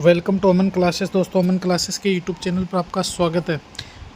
Welcome to Aman classes. दोस्तों, Aman classes के YouTube channel पर आपका स्वागत है।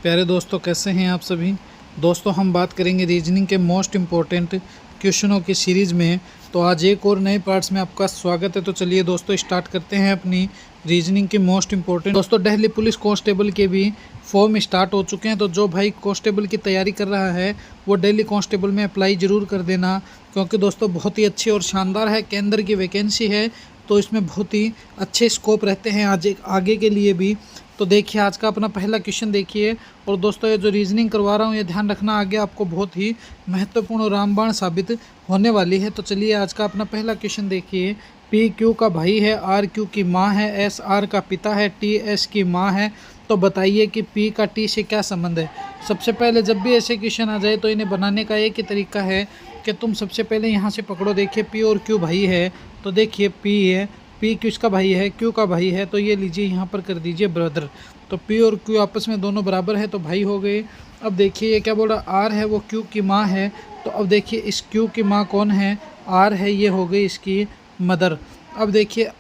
प्यारे दोस्तों, कैसे हैं आप सभी। दोस्तों, हम बात करेंगे रीजनिंग के मोस्ट इम्पोर्टेंट क्वेश्चनों की सीरीज़ में। तो आज एक और नए पार्ट्स में आपका स्वागत है। तो चलिए दोस्तों, स्टार्ट करते हैं अपनी रीजनिंग के मोस्ट इम्पोर्टेंट। दोस्तों, दिल्ली पुलिस कांस्टेबल के भी फॉर्म स्टार्ट हो चुके हैं। तो जो भाई कांस्टेबल की तैयारी कर रहा है वो दिल्ली कांस्टेबल में अप्लाई ज़रूर कर देना, क्योंकि दोस्तों बहुत ही अच्छी और शानदार है। केंद्र की वैकेंसी है, तो इसमें बहुत ही अच्छे स्कोप रहते हैं आज आगे के लिए भी। तो देखिए, आज का अपना पहला क्वेश्चन देखिए। और दोस्तों, ये जो रीजनिंग करवा रहा हूँ ये ध्यान रखना, आगे आपको बहुत ही महत्वपूर्ण और रामबाण साबित होने वाली है। तो चलिए, आज का अपना पहला क्वेश्चन देखिए। पी क्यू का भाई है, आर क्यू की माँ है, एस आर का पिता है, टी एस की माँ है। तो बताइए कि पी का टी से क्या संबंध है। सबसे पहले जब भी ऐसे क्वेश्चन आ जाए तो इन्हें बनाने का एक ही तरीका है कि तुम सबसे पहले यहाँ से पकड़ो। देखिए, पी और क्यू भाई है, तो देखिए पी है, पी किसका भाई है, क्यू का भाई है, तो ये लीजिए यहाँ पर कर दीजिए ब्रदर। तो पी और क्यू आपस में दोनों बराबर है, तो भाई हो गए। अब देखिए ये क्या बोल रहा, आर है वो क्यू की माँ है। तो अब देखिए इस क्यू की माँ कौन है, आर है, ये हो गई इसकी मदर। अब देखिए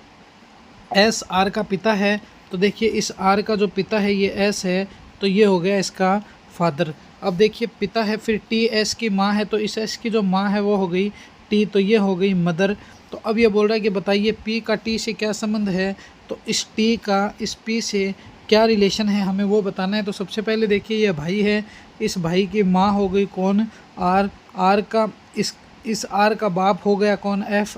एस आर का पिता है, तो देखिए इस आर का जो पिता है ये एस है, तो ये हो गया इसका फादर। अब देखिए पिता है, फिर टी एस की माँ है, तो इस एस की जो माँ है वो हो गई टी, तो ये हो गई मदर। तो अब ये बोल रहा है कि बताइए पी का टी से क्या संबंध है। तो इस टी का इस पी से क्या रिलेशन है, हमें वो बताना है। तो सबसे पहले देखिए ये भाई है, इस भाई की माँ हो गई कौन, आर। आर का इस आर का बाप हो गया कौन, एफ।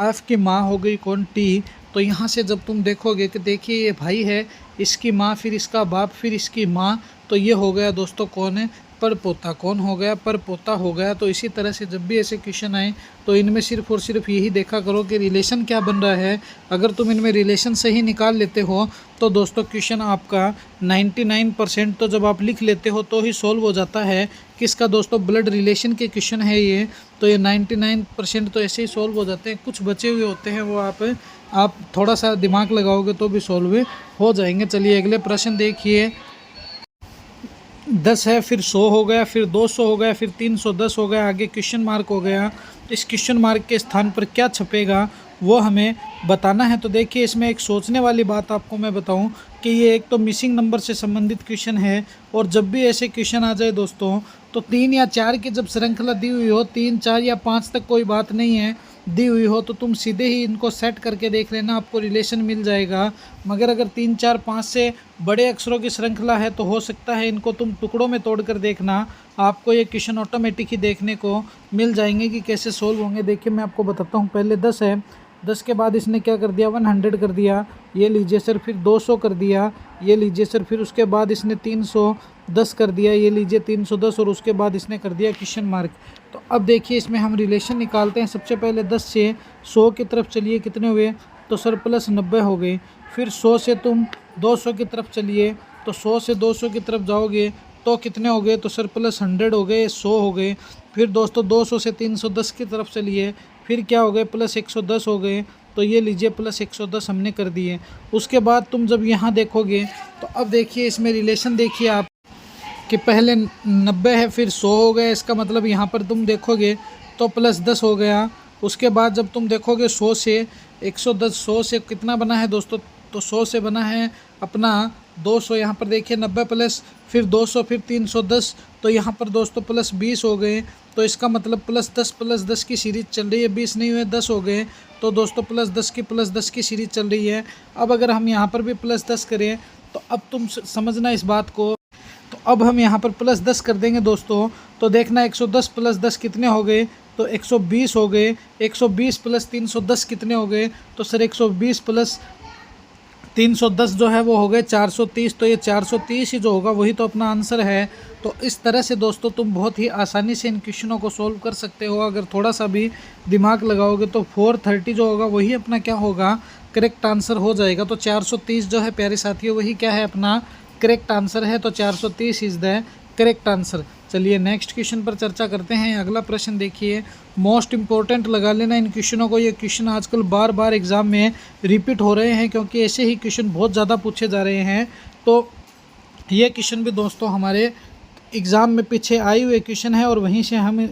एफ की माँ हो गई कौन, टी। तो यहाँ से जब तुम देखोगे कि देखिए ये भाई है, इसकी माँ, फिर इसका बाप, फिर इसकी माँ, तो ये हो गया दोस्तों कौन है, पर पोता। कौन हो गया, पर पोता हो गया। तो इसी तरह से जब भी ऐसे क्वेश्चन आए तो इनमें सिर्फ और सिर्फ यही देखा करो कि रिलेशन क्या बन रहा है। अगर तुम इनमें रिलेशन सही निकाल लेते हो तो दोस्तों क्वेश्चन आपका 99% तो जब आप लिख लेते हो तो ही सॉल्व हो जाता है। किसका दोस्तों, ब्लड रिलेशन के क्वेश्चन है ये। तो ये 99% तो ऐसे ही सॉल्व हो जाते हैं। कुछ बचे हुए होते हैं, वो आप थोड़ा सा दिमाग लगाओगे तो भी सॉल्व हो जाएंगे। चलिए अगले प्रश्न देखिए। 10 है, फिर 100 हो गया, फिर 200 हो गया, फिर 310 हो गया, आगे क्वेश्चन मार्क हो गया। इस क्वेश्चन मार्क के स्थान पर क्या छपेगा वो हमें बताना है। तो देखिए, इसमें एक सोचने वाली बात आपको मैं बताऊं कि ये एक तो मिसिंग नंबर से संबंधित क्वेश्चन है। और जब भी ऐसे क्वेश्चन आ जाए दोस्तों, तो 3 या 4 की जब श्रृंखला दी हुई हो, 3, 4 या 5 तक कोई बात नहीं है, दी हुई हो तो तुम सीधे ही इनको सेट करके देख लेना, आपको रिलेशन मिल जाएगा। मगर अगर 3, 4, 5 से बड़े अक्षरों की श्रृंखला है तो हो सकता है इनको तुम टुकड़ों में तोड़ कर देखना, आपको ये क्वेश्चन ऑटोमेटिक ही देखने को मिल जाएंगे कि कैसे सोल्व होंगे। देखिए मैं आपको बताता हूँ। पहले 10 है, 10 के बाद इसने क्या कर दिया, 100 कर दिया, ये लीजिए सर। फिर 200 कर दिया, ये लीजिए सर। फिर उसके बाद इसने 310 कर दिया, ये लीजिए 310। और उसके बाद इसने कर दिया क्वेश्चन मार्क। तो अब देखिए इसमें हम रिलेशन निकालते हैं। सबसे पहले 10 से 100 की तरफ चलिए, कितने हुए, तो सर प्लस 90 हो गए। फिर 100 से तुम 200 की तरफ चलिए, तो 100 से 200 की तरफ जाओगे तो कितने हो गए, तो सर प्लस 100 हो गए, 100 हो गए। फिर दोस्तों 200 से 310 की तरफ चलिए, फिर क्या हो गए, प्लस 110 हो गए। तो ये लीजिए प्लस 110 हमने कर दिए। उसके बाद तुम जब यहाँ देखोगे तो अब देखिए इसमें रिलेशन देखिए आप कि पहले 90 है, फिर 100 हो गया। इसका मतलब यहाँ पर तुम देखोगे तो प्लस 10 हो गया। उसके बाद जब तुम देखोगे 100 से 110, 100 से कितना बना है दोस्तों, तो 100 से बना है अपना 200। यहाँ पर देखिए 90 प्लस फिर 200 फिर 310, तो यहाँ पर दोस्तों प्लस 20 हो गए। तो इसका मतलब प्लस 10 की सीरीज चल रही है, 20 नहीं हुए 10 हो गए। तो दोस्तों प्लस 10 की सीरीज चल रही है। अब अगर हम यहाँ पर भी प्लस 10 करें तो अब तुम समझना इस बात को। तो अब हम यहाँ पर प्लस 10 कर देंगे दोस्तों, तो देखना 110 प्लस 10 कितने हो गए, तो 120 हो गए। 120 प्लस 310 कितने हो गए, तो सर 120 प्लस 310 जो है वो हो गए 430। तो ये 430 ही जो होगा वही तो अपना आंसर है। तो इस तरह से दोस्तों तुम बहुत ही आसानी से इन क्वेश्चनों को सोल्व कर सकते हो। अगर थोड़ा सा भी दिमाग लगाओगे तो 430 जो होगा वही अपना क्या होगा, करेक्ट आंसर हो जाएगा। तो 430 जो है प्यारे साथियों वही क्या है, अपना करेक्ट आंसर है। तो 430 इज़ द करेक्ट आंसर। चलिए नेक्स्ट क्वेश्चन पर चर्चा करते हैं। अगला प्रश्न देखिए, मोस्ट इंपॉर्टेंट लगा लेना इन क्वेश्चनों को। ये क्वेश्चन आजकल बार बार एग्जाम में रिपीट हो रहे हैं, क्योंकि ऐसे ही क्वेश्चन बहुत ज़्यादा पूछे जा रहे हैं। तो ये क्वेश्चन भी दोस्तों हमारे एग्ज़ाम में पीछे आए हुए क्वेश्चन है, और वहीं से हम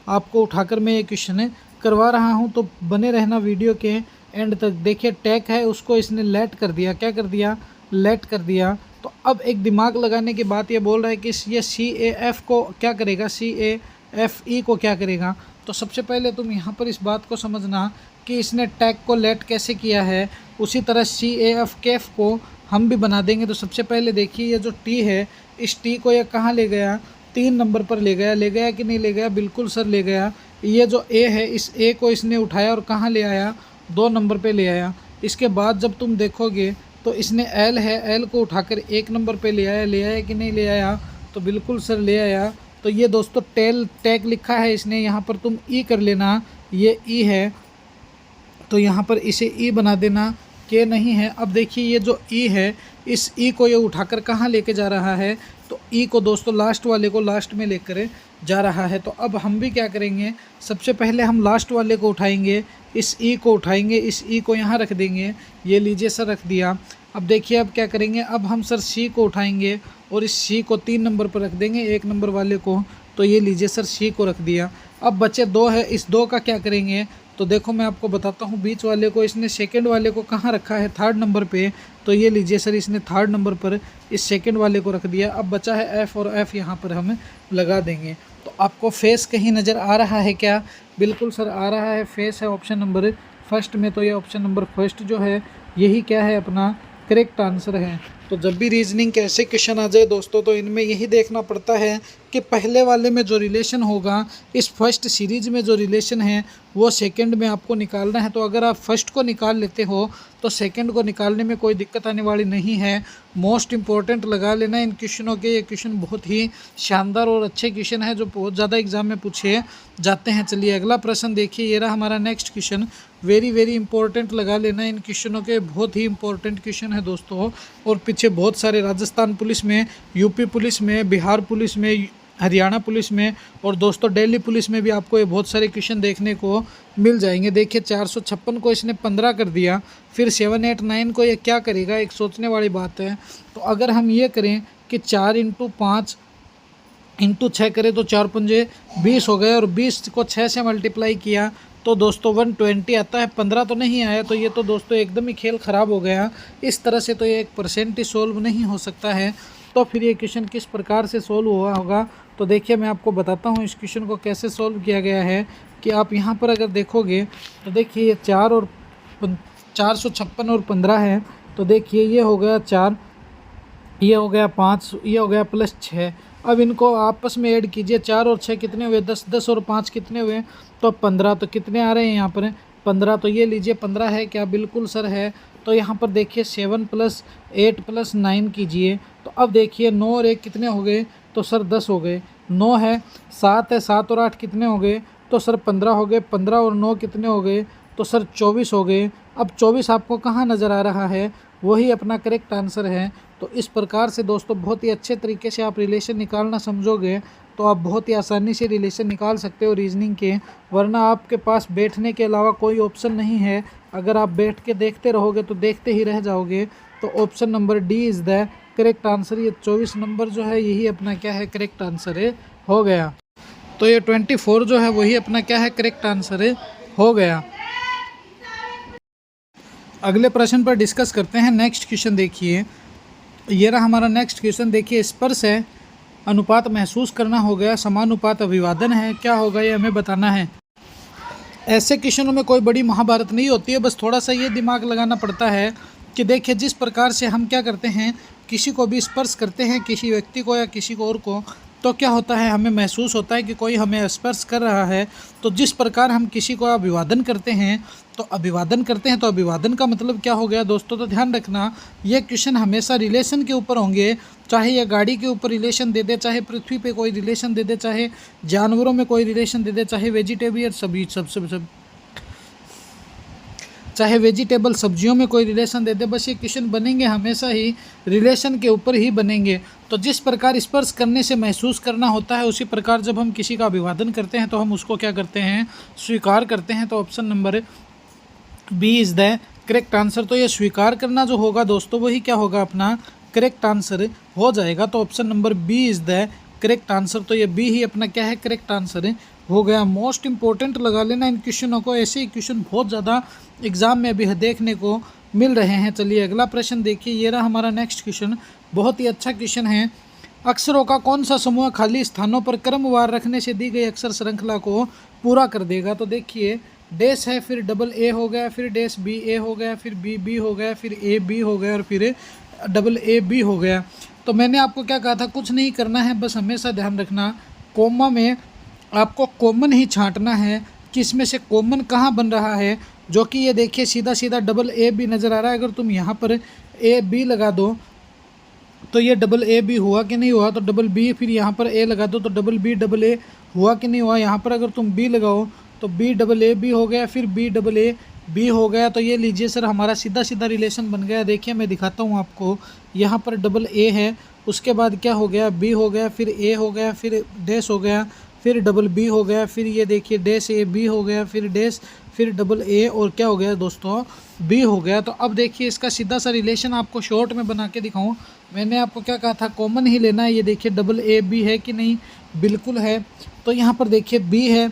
आपको उठाकर मैं ये क्वेश्चन करवा रहा हूँ। तो बने रहना वीडियो के एंड तक। देखिए टैक है उसको इसने लेट कर दिया, क्या कर दिया, लेट कर दिया। तो अब एक दिमाग लगाने की बात ये बोल रहा है कि ये CAF को क्या करेगा, CAFE को क्या करेगा। तो सबसे पहले तुम यहाँ पर इस बात को समझना कि इसने टैग को लेट कैसे किया है, उसी तरह CAF को हम भी बना देंगे। तो सबसे पहले देखिए ये जो T है, इस T को ये कहाँ ले गया, 3 नंबर पर ले गया कि नहीं ले गया, बिल्कुल सर ले गया। ये जो A है, इस A को इसने उठाया और कहाँ ले आया, 2 नंबर पे ले आया। इसके बाद जब तुम देखोगे तो इसने L है, L को उठाकर 1 नंबर पे ले आया कि नहीं ले आया, तो बिल्कुल सर ले आया। तो ये दोस्तों टैग लिखा है इसने, यहाँ पर तुम E कर लेना, ये E है तो यहाँ पर इसे E बना देना, के नहीं है। अब देखिए ये जो E है, इस E को ये उठाकर कहाँ लेके जा रहा है, तो E को दोस्तों लास्ट वाले को लास्ट में लेकर जा रहा है। तो अब हम भी क्या करेंगे, सबसे पहले हम लास्ट वाले को उठाएंगे, इस E को उठाएंगे, इस E को यहाँ रख देंगे, ये लीजिए सर रख दिया। अब देखिए अब क्या करेंगे, अब हम सर C को उठाएंगे और इस C को 3 नंबर पर रख देंगे, 1 नंबर वाले को, तो ये लीजिए सर C को रख दिया। अब बचे 2 है, इस 2 का क्या करेंगे, तो देखो मैं आपको बताता हूँ। बीच वाले को इसने सेकंड वाले को कहाँ रखा है, 3rd नंबर पे, तो ये लीजिए सर इसने 3rd नंबर पर इस सेकंड वाले को रख दिया। अब बचा है F और F यहाँ पर हम लगा देंगे। तो आपको फेस कहीं नज़र आ रहा है क्या, बिल्कुल सर आ रहा है, फेस है ऑप्शन नंबर फर्स्ट में। तो ये ऑप्शन नंबर फर्स्ट जो है यही क्या है, अपना करेक्ट आंसर है। तो जब भी रीजनिंग के ऐसे क्वेश्चन आ जाए दोस्तों, तो इनमें यही देखना पड़ता है कि पहले वाले में जो रिलेशन होगा, इस फर्स्ट सीरीज में जो रिलेशन है वो सेकंड में आपको निकालना है। तो अगर आप फर्स्ट को निकाल लेते हो तो सेकंड को निकालने में कोई दिक्कत आने वाली नहीं है। मोस्ट इंपॉर्टेंट लगा लेना इन क्वेश्चनों के, ये क्वेश्चन बहुत ही शानदार और अच्छे क्वेश्चन है जो बहुत ज़्यादा एग्जाम में पूछे जाते हैं। चलिए अगला प्रश्न देखिए, ये रहा हमारा नेक्स्ट क्वेश्चन। वेरी इंपॉर्टेंट लगा लेना इन क्वेश्चनों के, बहुत ही इंपॉर्टेंट क्वेश्चन है दोस्तों। और पीछे बहुत सारे राजस्थान पुलिस में, यूपी पुलिस में, बिहार पुलिस में, हरियाणा पुलिस में और दोस्तों दिल्ली पुलिस में भी आपको ये बहुत सारे क्वेश्चन देखने को मिल जाएंगे। देखिए 456 को इसने 15 कर दिया, फिर 7, 8, 9 को ये क्या करेगा, एक सोचने वाली बात है। तो अगर हम ये करें कि 4 × 5 × 6 करें तो 4 पंजे 20 हो गए, और 20 को 6 से मल्टीप्लाई किया तो दोस्तों 120 आता है, 15 तो नहीं आया। तो ये तो दोस्तों एकदम ही खेल ख़राब हो गया। इस तरह से तो ये 1% ही सोल्व नहीं हो सकता है। तो फिर ये क्वेश्चन किस प्रकार से सोल्व हुआ होगा, तो देखिए मैं आपको बताता हूँ इस क्वेश्चन को कैसे सोल्व किया गया है। कि आप यहाँ पर अगर देखोगे तो देखिए ये 456 और 15 है। तो देखिए ये हो गया 4, ये हो गया 5, ये हो गया +6। अब इनको आपस में ऐड कीजिए, 4 और 6 कितने हुए, 10, 10 और 5 कितने हुए, तो 15। तो कितने आ रहे हैं यहाँ पर 15, तो ये लीजिए 15 है क्या, बिल्कुल सर है। तो यहाँ पर देखिए 7 + 8 + 9 कीजिए, तो अब देखिए 9 और 1 कितने हो गए, तो सर 10 हो गए। 9 है, 7 है, 7 और 8 कितने हो गए, तो सर 15 हो गए। 15 और 9 कितने हो गए, तो सर 24 हो गए। अब 24 आपको कहाँ नज़र आ रहा है, वही अपना करेक्ट आंसर है। तो इस प्रकार से दोस्तों बहुत ही अच्छे तरीके से आप रिलेशन निकालना समझोगे तो आप बहुत ही आसानी से रिलेशन निकाल सकते हो रीजनिंग के, वरना आपके पास बैठने के अलावा कोई ऑप्शन नहीं है। अगर आप बैठ के देखते रहोगे तो देखते ही रह जाओगे। तो option number D is the correct answer. ये 24 नंबर जो है यही अपना क्या है, करेक्ट आंसर है, हो गया। तो ये 24 जो है वही अपना क्या है, करेक्ट आंसर है, हो गया। अगले प्रश्न पर डिस्कस करते हैं। नेक्स्ट क्वेश्चन देखिए, ये रहा हमारा नेक्स्ट क्वेश्चन। देखिए स्पर्श है, अनुपात महसूस करना हो गया, समानुपात अभिवादन है, क्या होगा ये हमें बताना है। ऐसे क्वेश्चनों में कोई बड़ी महाभारत नहीं होती है, बस थोड़ा सा ये दिमाग लगाना पड़ता है कि देखिए जिस प्रकार से हम क्या करते हैं, किसी को भी स्पर्श करते हैं, किसी व्यक्ति को या किसी को और को, तो क्या होता है, हमें महसूस होता है कि कोई हमें स्पर्श कर रहा है। तो जिस प्रकार हम किसी को अभिवादन करते हैं, तो अभिवादन का मतलब क्या हो गया दोस्तों। तो ध्यान रखना ये क्वेश्चन हमेशा रिलेशन के ऊपर होंगे, चाहे ये गाड़ी के ऊपर रिलेशन दे दे, चाहे पृथ्वी पे कोई रिलेशन दे दे, चाहे जानवरों में कोई रिलेशन दे दे, चाहे वेजिटेबल सब चाहे वेजिटेबल सब्जियों में कोई रिलेशन दे दे, बस ये क्वेश्चन बनेंगे हमेशा ही रिलेशन के ऊपर ही बनेंगे। तो जिस प्रकार स्पर्श करने से महसूस करना होता है, उसी प्रकार जब हम किसी का अभिवादन करते हैं तो हम उसको क्या करते हैं, स्वीकार करते हैं। तो option number B is the correct answer. तो ये स्वीकार करना जो होगा दोस्तों वही क्या होगा, अपना करेक्ट आंसर हो जाएगा। तो option number B is the correct answer. तो ये बी ही अपना क्या है, करेक्ट आंसर हो गया। मोस्ट इम्पोर्टेंट लगा लेना इन क्वेश्चनों को, ऐसे ही क्वेश्चन बहुत ज़्यादा एग्ज़ाम में भी देखने को मिल रहे हैं। चलिए अगला प्रश्न देखिए, ये रहा हमारा नेक्स्ट क्वेश्चन, बहुत ही अच्छा क्वेश्चन है। अक्षरों का कौन सा समूह खाली स्थानों पर क्रमवार रखने से दी गई अक्षर श्रृंखला को पूरा कर देगा? तो देखिए डैश है, फिर डबल ए हो गया, फिर डैश बी ए हो गया, फिर बी बी हो गया, फिर ए बी हो गया और फिर डबल ए बी हो गया। तो मैंने आपको क्या कहा था, कुछ नहीं करना है, बस हमेशा ध्यान रखना कॉमा में आपको कॉमन ही छांटना है कि इसमें से कॉमन कहाँ बन रहा है, जो कि ये देखिए सीधा सीधा डबल ए बी नज़र आ रहा है। अगर तुम यहाँ पर ए बी लगा दो तो ये डबल ए बी हुआ कि नहीं हुआ, तो डबल बी, फिर यहाँ पर ए लगा दो तो डबल बी डबल ए हुआ कि नहीं हुआ। यहाँ पर अगर तुम बी लगाओ तो बी डबल ए बी हो गया, फिर बी डबल ए बी हो गया। तो ये लीजिए सर हमारा सीधा सीधा रिलेशन बन गया। देखिए मैं दिखाता हूँ आपको, यहाँ पर डबल ए है, उसके बाद क्या हो गया, बी हो गया, फिर ए हो गया, फिर डैश हो गया, फिर डबल बी हो गया, फिर ये देखिए डैश ए बी हो गया, फिर डैश, फिर डबल ए और क्या हो गया दोस्तों, बी हो गया। तो अब देखिए इसका सीधा सा रिलेशन आपको शॉर्ट में बना के दिखाऊं। मैंने आपको क्या कहा था, कॉमन ही लेना है। ये देखिए डबल ए बी है कि नहीं, बिल्कुल है। तो यहाँ पर देखिए बी है,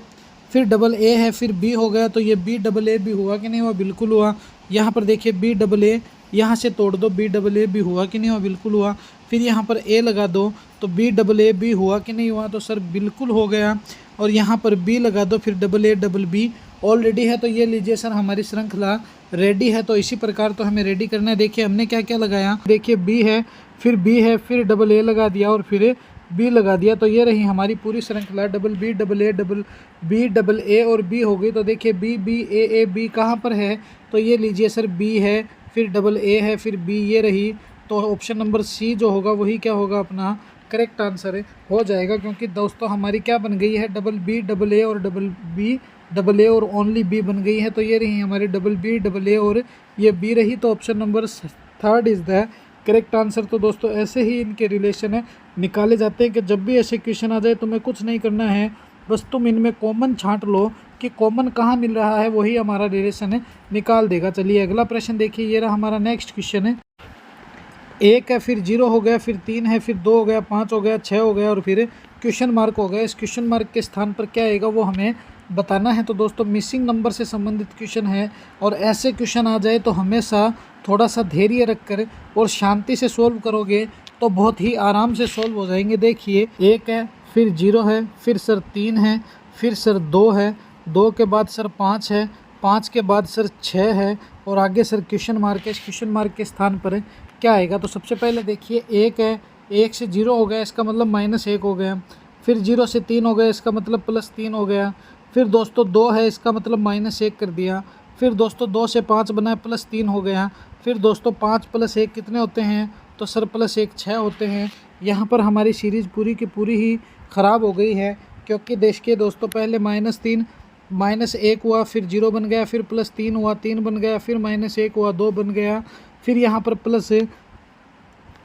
फिर डबल ए है, फिर बी हो गया, तो ये बी डबल ए बी हुआ कि नहीं हुआ, बिल्कुल हुआ। यहाँ पर देखिए बी डबल ए, यहाँ से तोड़ दो, बी डबल ए बी हुआ कि नहीं हुआ, बिल्कुल हुआ। फिर यहाँ पर ए लगा दो तो बी डबल ए बी हुआ कि नहीं हुआ, तो सर बिल्कुल हो गया। और यहाँ पर बी लगा दो, फिर double A double B already है। तो ये लीजिए सर हमारी श्रृंखला रेडी है। तो इसी प्रकार तो हमें रेडी करना है। देखिए हमने क्या क्या लगाया, देखिए बी है, फिर बी है, फिर डबल ए लगा दिया और फिर बी लगा दिया। तो ये रही हमारी पूरी श्रृंखला, double B double A double B double A और बी हो गई। तो देखिए बी बी ए बी कहाँ पर है, तो ये लीजिए सर बी है, फिर डबल ए है, फिर बी, ये रही। तो ऑप्शन नंबर सी जो होगा वही क्या होगा, अपना करेक्ट आंसर हो जाएगा। क्योंकि दोस्तों हमारी क्या बन गई है, डबल बी डबल ए और डबल बी डबल ए और ओनली बी बन गई है। तो ये रही हमारी डबल बी डबल ए और ये बी रही। तो option number third is the correct answer. तो दोस्तों ऐसे ही इनके रिलेशन निकाले जाते हैं कि जब भी ऐसे क्वेश्चन आ जाए तुम्हें कुछ नहीं करना है, बस तुम इनमें कॉमन छांट लो कि कॉमन कहाँ मिल रहा है, वही हमारा रिलेशन निकाल देगा। चलिए अगला प्रश्न देखिए, ये रहा हमारा नेक्स्ट क्वेश्चन है। एक है, फिर जीरो हो गया, फिर तीन है, फिर दो हो गया, पाँच हो गया, छः हो गया और फिर क्वेश्चन मार्क हो गया। इस क्वेश्चन मार्क के स्थान पर क्या आएगा वो हमें बताना है। तो दोस्तों मिसिंग नंबर से संबंधित क्वेश्चन है और ऐसे क्वेश्चन आ जाए तो हमेशा थोड़ा सा धैर्य रखकर और शांति से सोल्व करोगे तो बहुत ही आराम से सोल्व हो जाएंगे। देखिए एक है, फिर जीरो है, फिर सर तीन है, फिर सर दो है, दो के बाद सर पाँच है, पाँच के बाद सर छः है और आगे सर क्वेश्चन मार्क है। इस क्वेश्चन मार्क के स्थान पर क्या आएगा, तो सबसे पहले देखिए एक है, एक से जीरो हो गया, इसका मतलब माइनस एक हो गया। फिर जीरो से तीन हो गया, इसका मतलब प्लस तीन हो गया। फिर दोस्तों दो है, इसका मतलब माइनस एक कर दिया। फिर दोस्तों दो से पाँच बना है, प्लस तीन हो गया। फिर दोस्तों पाँच प्लस एक कितने होते हैं, तो सर प्लस एक छः होते हैं। यहाँ पर हमारी सीरीज़ पूरी की पूरी ही ख़राब हो गई है, क्योंकि देखिए दोस्तों पहले माइनस तीन माइनस एक हुआ, फिर जीरो बन गया, फिर प्लस तीन हुआ, तीन बन गया, फिर माइनस एक हुआ, दो बन गया, फिर यहाँ पर प्लस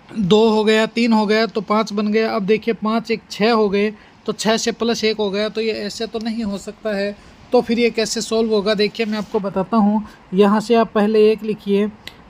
दो हो गया, तीन हो गया, तो पाँच बन गया। अब देखिए पाँच एक छः हो गए, तो छः से प्लस एक हो गया। तो ये ऐसे तो नहीं हो सकता है, तो फिर ये कैसे सॉल्व होगा, देखिए मैं आपको बताता हूँ। यहाँ से आप पहले एक लिखिए,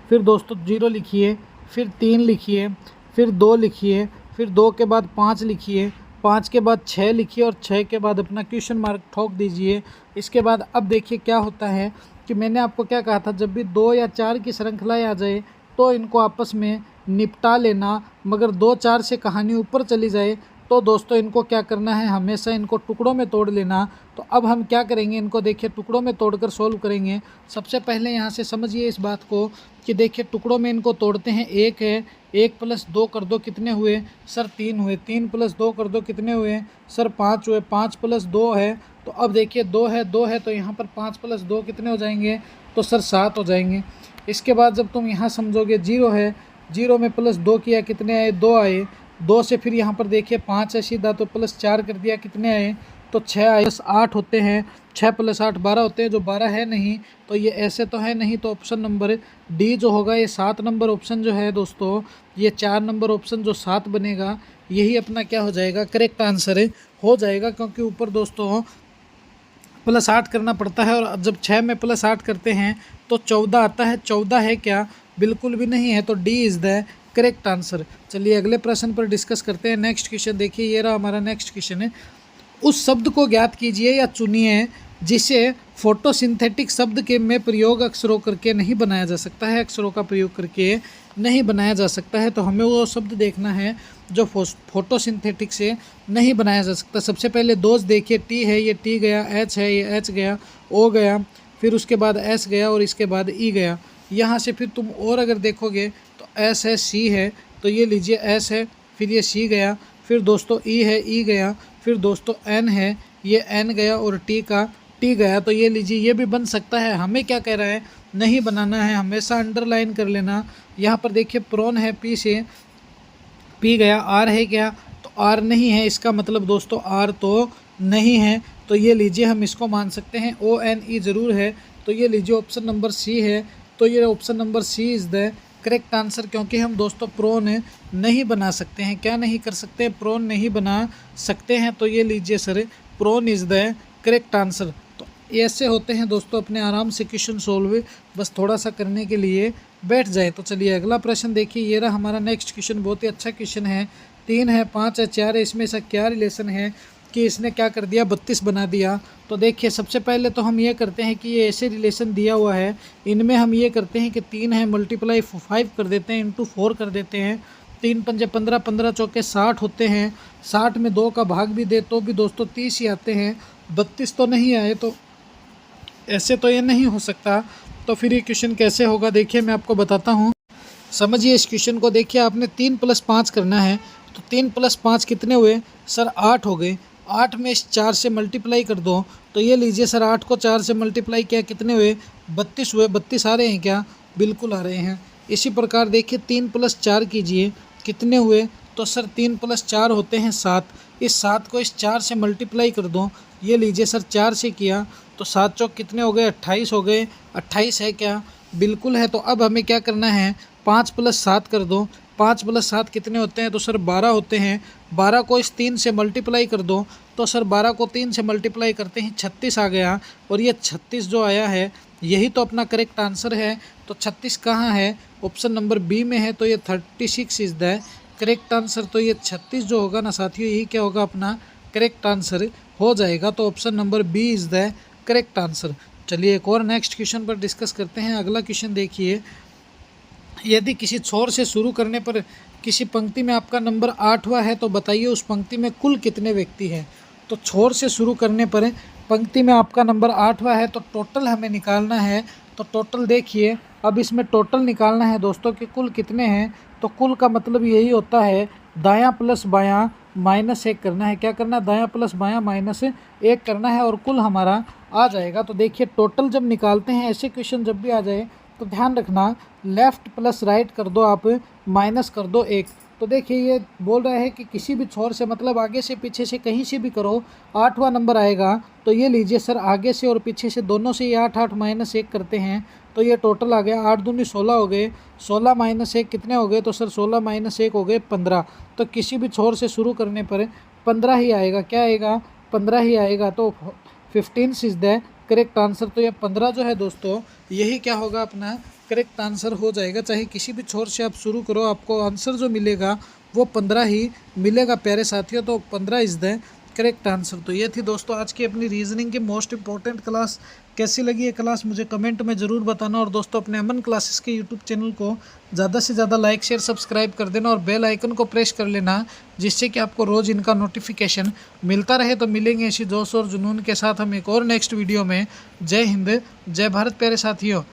फिर दोस्तों जीरो लिखिए, फिर तीन लिखिए, फिर दो लिखिए, फिर दो के बाद पाँच लिखिए, पाँच के बाद छः लिखिए और छः के बाद अपना क्वेश्चन मार्क ठोक दीजिए। इसके बाद अब देखिए क्या होता है कि मैंने आपको क्या कहा था, जब भी दो या चार की श्रृंखलाएँ आ जाए तो इनको आपस में निपटा लेना, मगर दो चार से कहानी ऊपर चली जाए तो दोस्तों इनको क्या करना है, हमेशा इनको टुकड़ों में तोड़ लेना। तो अब हम क्या करेंगे, इनको देखिए टुकड़ों में तोड़कर सोल्व करेंगे। सबसे पहले यहाँ से समझिए इस बात को कि देखिए टुकड़ों में इनको तोड़ते हैं। एक है, एक प्लस दो कर दो कितने हुए, सर तीन हुए। तीन प्लस दो कर दो कितने हुए, सर पाँच हुए। पाँच प्लस दो है, तो अब देखिए दो है तो यहाँ पर पाँच प्लस दो कितने हो जाएंगे, तो सर सात हो जाएंगे। इसके बाद जब तुम यहाँ समझोगे जीरो है, जीरो में प्लस दो किया कितने आए, दो आए। दो से फिर यहाँ पर देखिए पाँच है सीधा, तो प्लस चार कर दिया कितने आए, तो छः आए। प्लस आठ होते हैं, छः प्लस आठ 12 होते हैं, जो 12 है नहीं, तो ये ऐसे तो है नहीं। तो ऑप्शन नंबर डी जो होगा, ये 7 नंबर ऑप्शन जो है दोस्तों, ये 4 नंबर ऑप्शन जो 7 बनेगा, यही अपना क्या हो जाएगा, करेक्ट आंसर हो जाएगा। क्योंकि ऊपर दोस्तों प्लस 8 करना पड़ता है और जब 6 में प्लस 8 करते हैं तो 14 आता है। 14 है क्या, बिल्कुल भी नहीं है। तो D is the correct answer. चलिए अगले प्रश्न पर डिस्कस करते हैं। नेक्स्ट क्वेश्चन देखिए, ये रहा हमारा नेक्स्ट क्वेश्चन है। उस शब्द को ज्ञात कीजिए या चुनिए जिसे फोटोसिंथेटिक शब्द के में प्रयोग अक्षरों करके नहीं बनाया जा सकता है, अक्षरों का प्रयोग करके नहीं बनाया जा सकता है। तो हमें वो शब्द देखना है जो फोटोसिंथेटिक से नहीं बनाया जा सकता। सबसे पहले दोस्त देखिए, टी है, ये टी गया, एच है, ये एच गया, ओ गया, फिर उसके बाद एस गया और इसके बाद ई गया। यहाँ से फिर तुम और अगर देखोगे तो एस है, सी है, तो ये लीजिए एस है, फिर ये सी गया, फिर दोस्तों ई है, ई गया, फिर दोस्तों एन है, ये एन गया और टी का टी गया। तो ये लीजिए ये भी बन सकता है। हमें क्या कह रहा है, नहीं बनाना है, हमेशा अंडरलाइन कर लेना। यहाँ पर देखिए प्रोन है, पी से पी गया, आर है क्या, तो आर नहीं है, इसका मतलब दोस्तों आर तो नहीं है। तो ये लीजिए हम इसको मान सकते हैं। ओ एन ई ज़रूर है, तो ये लीजिए ऑप्शन नंबर सी है। तो ये option number C is the correct answer, क्योंकि हम दोस्तों प्रोन नहीं बना सकते हैं। क्या नहीं कर सकते, प्रोन नहीं बना सकते हैं। तो ये लीजिए sir, prone is the correct answer. तो ऐसे होते हैं दोस्तों, अपने आराम से क्वेश्चन सोल्व बस थोड़ा सा करने के लिए बैठ जाए। तो चलिए अगला प्रश्न देखिए, ये रहा हमारा नेक्स्ट क्वेश्चन। बहुत ही अच्छा क्वेश्चन है। 3 है, 5 है, 4 है, इसमें ऐसा क्या रिलेशन है कि इसने क्या कर दिया, 32 बना दिया। तो देखिए सबसे पहले तो हम ये करते हैं कि ये ऐसे रिलेशन दिया हुआ है, इनमें हम ये करते हैं कि 3 है मल्टीप्लाई 5 कर देते हैं, इंटू 4 कर देते हैं। 3 पंजे 15, 15 चौके 60 होते हैं। 60 में 2 का भाग भी दे तो भी दोस्तों 30 ही आते हैं, 32 तो नहीं आए। तो ऐसे तो ये नहीं हो सकता। तो फिर ये क्वेश्चन कैसे होगा, देखिए मैं आपको बताता हूँ। समझिए इस क्वेश्चन को। देखिए आपने 3 + 5 करना है, तो 3 + 5 कितने हुए सर, 8 हो गए। 8 में इस 4 से मल्टीप्लाई कर दो, तो ये लीजिए सर 8 को 4 से मल्टीप्लाई किया, कितने हुए, 32 हुए। 32 आ रहे हैं क्या, बिल्कुल आ रहे हैं। इसी प्रकार देखिए 3 + 4 कीजिए, कितने हुए, तो सर 3 + 4 होते हैं 7। इस 7 को इस 4 से मल्टीप्लाई कर दो, ये लीजिए सर 4 से किया, तो 7 चौक कितने हो गए, 28 हो गए। 28 है क्या, बिल्कुल है। तो अब हमें क्या करना है, 5 + 7 कर दो। 5 + 7 कितने होते हैं, तो सर 12 होते हैं। 12 को इस 3 से मल्टीप्लाई कर दो, तो सर 12 को 3 से मल्टीप्लाई करते ही 36 आ गया। और ये 36 जो आया है यही तो अपना करेक्ट आंसर है। तो 36 कहाँ है, ऑप्शन नंबर बी में है। तो ये 36 इज़ द करेक्ट आंसर। तो ये 36 जो होगा ना साथियों, यही क्या होगा, अपना करेक्ट आंसर हो जाएगा। तो option number B is the correct answer. चलिए एक और नेक्स्ट क्वेश्चन पर डिस्कस करते हैं। अगला क्वेश्चन देखिए, यदि किसी छोर से शुरू करने पर किसी पंक्ति में आपका नंबर 8वां है, तो बताइए उस पंक्ति में कुल कितने व्यक्ति हैं। तो छोर से शुरू करने पर पंक्ति में आपका नंबर 8वां है, तो टोटल हमें निकालना है। तो टोटल देखिए, अब इसमें टोटल निकालना है दोस्तों कि कुल कितने हैं। तो कुल का मतलब यही होता है दायां प्लस बायां -1 करना है। क्या करना है, दायां प्लस बायां -1 करना है और कुल हमारा आ जाएगा। तो देखिए टोटल जब निकालते हैं, ऐसे क्वेश्चन जब भी आ जाए तो ध्यान रखना, लेफ़्ट प्लस राइट कर दो आप, माइनस कर दो 1। तो देखिए ये बोल रहा है कि किसी भी छोर से, मतलब आगे से पीछे से कहीं से भी करो, 8वां नंबर आएगा। तो ये लीजिए सर, आगे से और पीछे से दोनों से ये 8 8 -1 करते हैं, तो ये टोटल आ गया 8 दूनी 16 हो गए। 16 -1 कितने हो गए, तो सर 16 -1 हो गए 15। तो किसी भी छोर से शुरू करने पर 15 ही आएगा। क्या आएगा, 15 ही आएगा। तो 15 इज़ द करेक्ट आंसर। तो ये 15 जो है दोस्तों, यही क्या होगा, अपना करेक्ट आंसर हो जाएगा। चाहे किसी भी छोर से आप शुरू करो, आपको आंसर जो मिलेगा वो 15 ही मिलेगा प्यारे साथियों। तो 15 इज़ द करेक्ट आंसर। तो ये थी दोस्तों आज की अपनी रीजनिंग की मोस्ट इंपॉर्टेंट क्लास। कैसी लगी ये क्लास मुझे कमेंट में ज़रूर बताना। और दोस्तों अपने अमन क्लासेस के यूट्यूब चैनल को ज़्यादा से ज़्यादा लाइक शेयर सब्सक्राइब कर देना और बेल आइकन को प्रेस कर लेना, जिससे कि आपको रोज़ इनका नोटिफिकेशन मिलता रहे। तो मिलेंगे इसी जोश और जुनून के साथ हम एक और नेक्स्ट वीडियो में। जय हिंद, जय भारत प्यारे साथियों।